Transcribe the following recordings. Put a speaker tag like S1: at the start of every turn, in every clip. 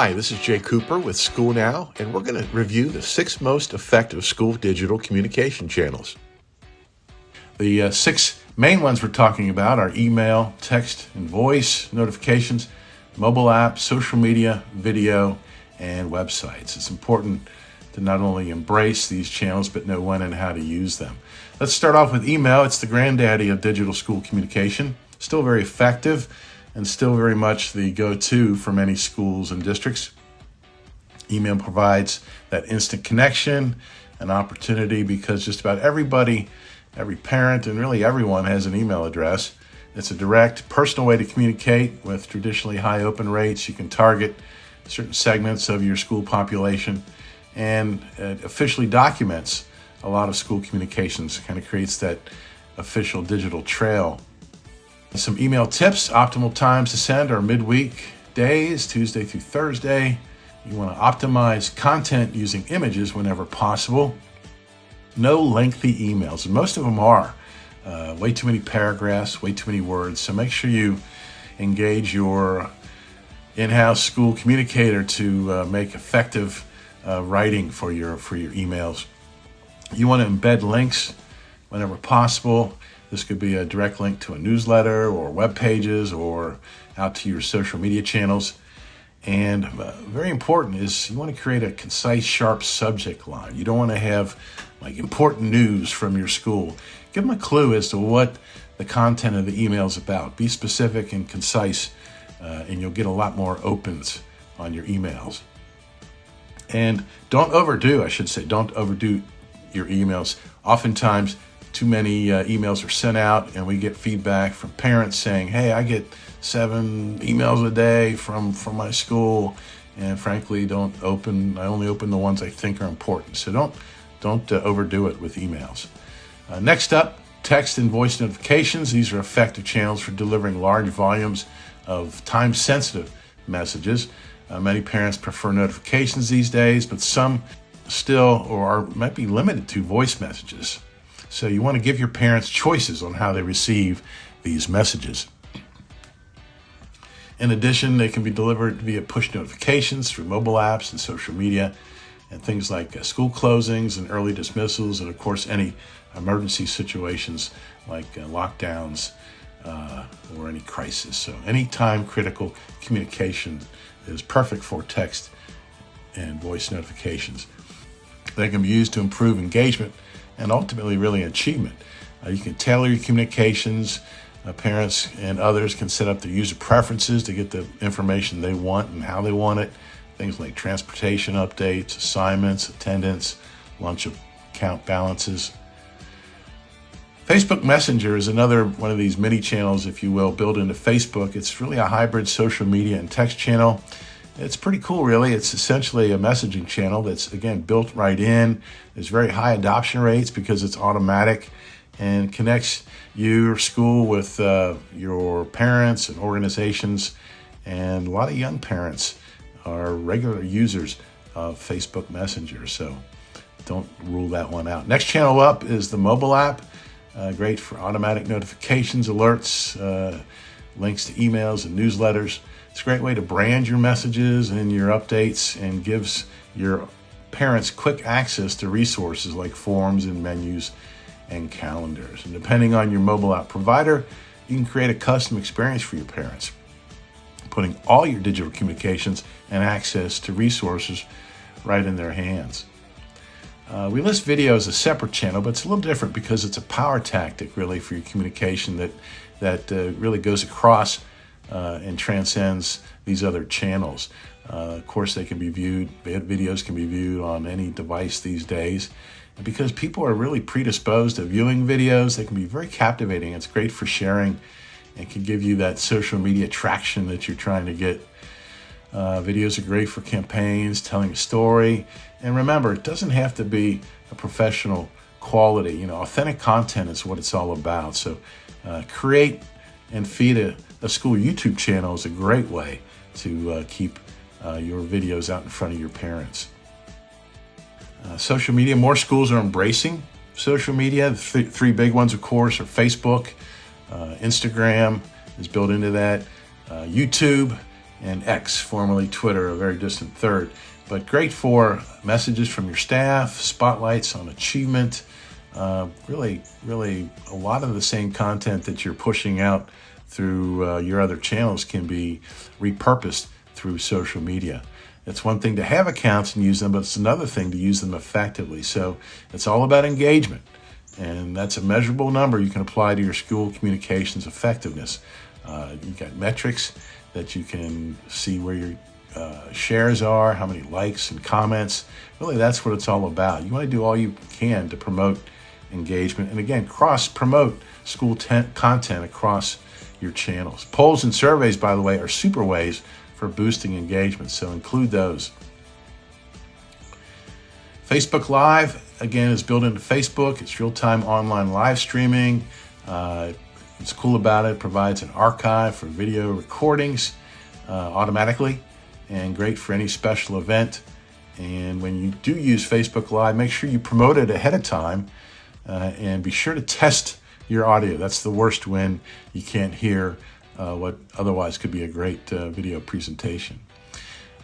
S1: Hi, this is Jay Cooper with School Now, and we're going to review the 6 most effective school digital communication channels. The 6 main ones we're talking about are email, text and voice notifications, mobile app, social media, video, and websites. It's important to not only embrace these channels, but know when and how to use them. Let's start off with email. It's the granddaddy of digital school communication. Still very effective and still very much the go-to for many schools and districts. Email provides that instant connection, an opportunity, because just about everybody, every parent, and really everyone has an email address. It's a direct, personal way to communicate with traditionally high open rates. You can target certain segments of your school population, and it officially documents a lot of school communications. It kind of creates that official digital trail. Some email tips: optimal times to send are midweek days, Tuesday through Thursday. You want to optimize content using images whenever possible. No lengthy emails, and most of them are way too many paragraphs, way too many words. So make sure you engage your in-house school communicator to make effective writing for your emails. You want to embed links whenever possible. This could be a direct link to a newsletter or web pages or out to your social media channels. And very important is you want to create a concise, sharp subject line. You don't want to have like important news from your school. Give them a clue as to what the content of the email is about. Be specific and concise, and you'll get a lot more opens on your emails. And don't overdo your emails. Oftentimes, too many emails are sent out, and we get feedback from parents saying, hey, I get 7 emails a day from my school, and frankly I only open the ones I think are important. So don't overdo it with emails. Next up, text and voice notifications. These are effective channels for delivering large volumes of time-sensitive messages. Many parents prefer notifications these days, but some still might be limited to voice messages. So you want to give your parents choices on how they receive these messages. In addition, they can be delivered via push notifications through mobile apps and social media, and things like school closings and early dismissals, and of course any emergency situations like lockdowns or any crisis. So any time critical communication is perfect for text and voice notifications. They can be used to improve engagement and ultimately really achievement. You can tailor your communications. Parents and others can set up their user preferences to get the information they want and how they want it. Things like transportation updates, assignments, attendance, lunch account balances. Facebook Messenger is another one of these mini channels, if you will, built into Facebook. It's really a hybrid social media and text channel. It's pretty cool, really. It's essentially a messaging channel that's, again, built right in. There's very high adoption rates because it's automatic and connects your school with your parents and organizations. And a lot of young parents are regular users of Facebook Messenger, so don't rule that one out. Next channel up is the mobile app. Great for automatic notifications, alerts, links to emails and newsletters. It's a great way to brand your messages and your updates, and gives your parents quick access to resources like forms and menus and calendars. And depending on your mobile app provider, you can create a custom experience for your parents, putting all your digital communications and access to resources right in their hands. We list video as a separate channel, but it's a little different because it's a power tactic really for your communication that really goes across and transcends these other channels. Of course, they can be viewed, videos can be viewed on any device these days. And because people are really predisposed to viewing videos, they can be very captivating. It's great for sharing and can give you that social media traction that you're trying to get. Videos are great for campaigns, telling a story. And remember, it doesn't have to be a professional quality. Authentic content is what it's all about. So create and feed a school YouTube channel is a great way to keep your videos out in front of your parents. Social media, more schools are embracing social media. The three big ones, of course, are Facebook, Instagram is built into that, YouTube, and X, formerly Twitter, a very distant third. But great for messages from your staff, spotlights on achievement, really a lot of the same content that you're pushing out through your other channels can be repurposed through social media. It's one thing to have accounts and use them, but it's another thing to use them effectively. So it's all about engagement, and that's a measurable number you can apply to your school communications effectiveness. You've got metrics that you can see where your shares are, how many likes and comments. Really, that's what it's all about. You want to do all you can to promote engagement, and again, cross-promote school content across your channels. Polls and surveys, by the way, are super ways for boosting engagement, so include those. Facebook Live, again, is built into Facebook. It's real-time online live streaming. What's cool about it provides an archive for video recordings automatically, and great for any special event. And when you do use Facebook Live, make sure you promote it ahead of time, and be sure to test your audio. That's the worst when you can't hear what otherwise could be a great video presentation.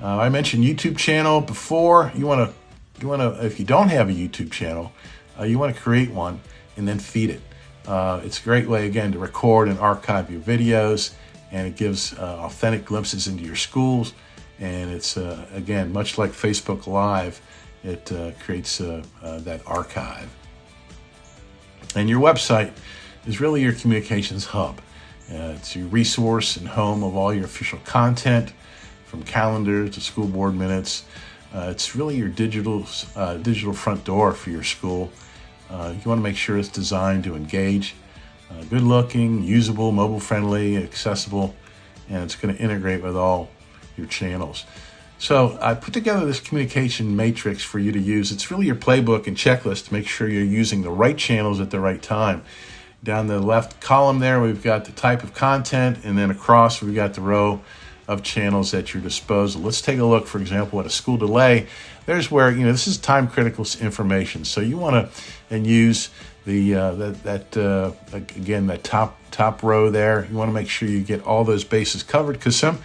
S1: I mentioned YouTube channel before. You want to, if you don't have a YouTube channel, you want to create one and then feed it. It's a great way, again, to record and archive your videos, and it gives authentic glimpses into your schools. And it's, again, much like Facebook Live, it creates that archive. And your website is really your communications hub. It's your resource and home of all your official content, from calendars to school board minutes. It's really your digital front door for your school. You want to make sure it's designed to engage, good looking, usable, mobile friendly, accessible, and it's going to integrate with all your channels. So I put together this communication matrix for you to use. It's really your playbook and checklist to make sure you're using the right channels at the right time. Down the left column there, we've got the type of content, and then across we've got the row of channels at your disposal. Let's take a look, for example, at a school delay. There's where, this is time critical information. So you want to use the again, that top row there. You want to make sure you get all those bases covered, because some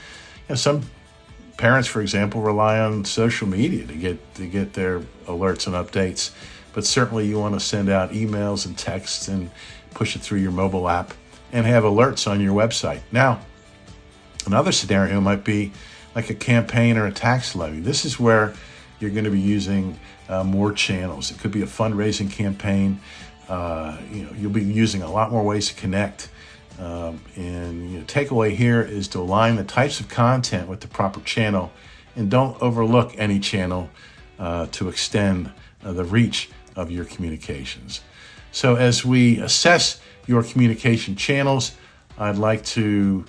S1: parents, for example, rely on social media to get their alerts and updates. But certainly you want to send out emails and texts and push it through your mobile app and have alerts on your website. Now, another scenario might be like a campaign or a tax levy. This is where you're going to be using more channels. It could be a fundraising campaign. You'll be using a lot more ways to connect. And takeaway here is to align the types of content with the proper channel, and don't overlook any channel to extend the reach of your communications. So as we assess your communication channels, I'd like to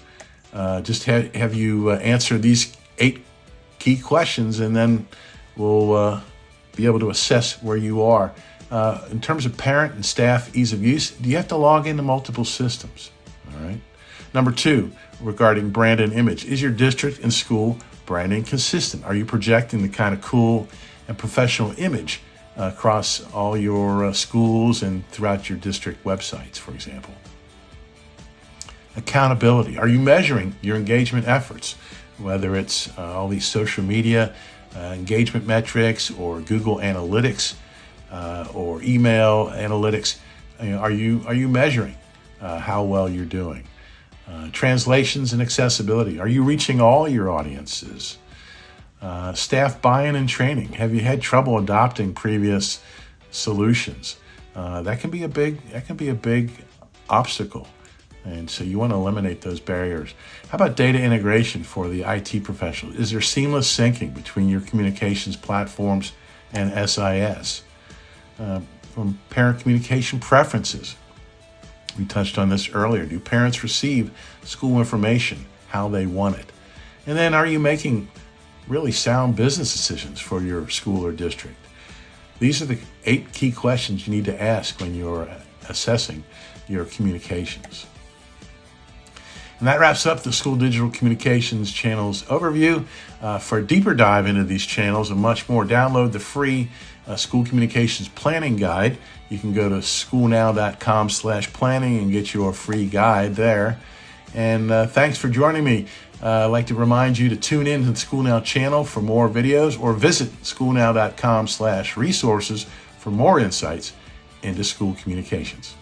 S1: just have you answer these 8 key questions, and then we'll be able to assess where you are. In terms of parent and staff ease of use, do you have to log into multiple systems? All right. Number 2, regarding brand and image, is your district and school branding consistent? Are you projecting the kind of cool and professional image across all your schools and throughout your district websites, for example? Accountability. Are you measuring your engagement efforts, whether it's all these social media engagement metrics, or Google Analytics, or email analytics? Are you measuring how well you're doing? Translations and accessibility. Are you reaching all your audiences? Staff buy-in and training. Have you had trouble adopting previous solutions? That can be a big obstacle, and so you want to eliminate those barriers. How about data integration for the IT professional? Is there seamless syncing between your communications platforms and SIS? From parent communication preferences, we touched on this earlier. Do parents receive school information how they want it? And then, are you making really sound business decisions for your school or district? These are the 8 key questions you need to ask when you're assessing your communications. And that wraps up the School Digital Communications Channels overview. For a deeper dive into these channels and much more, download the free School Communications Planning Guide. You can go to schoolnow.com/planning and get your free guide there. And thanks for joining me. I'd like to remind you to tune in to the School Now channel for more videos, or visit schoolnow.com/resources for more insights into school communications.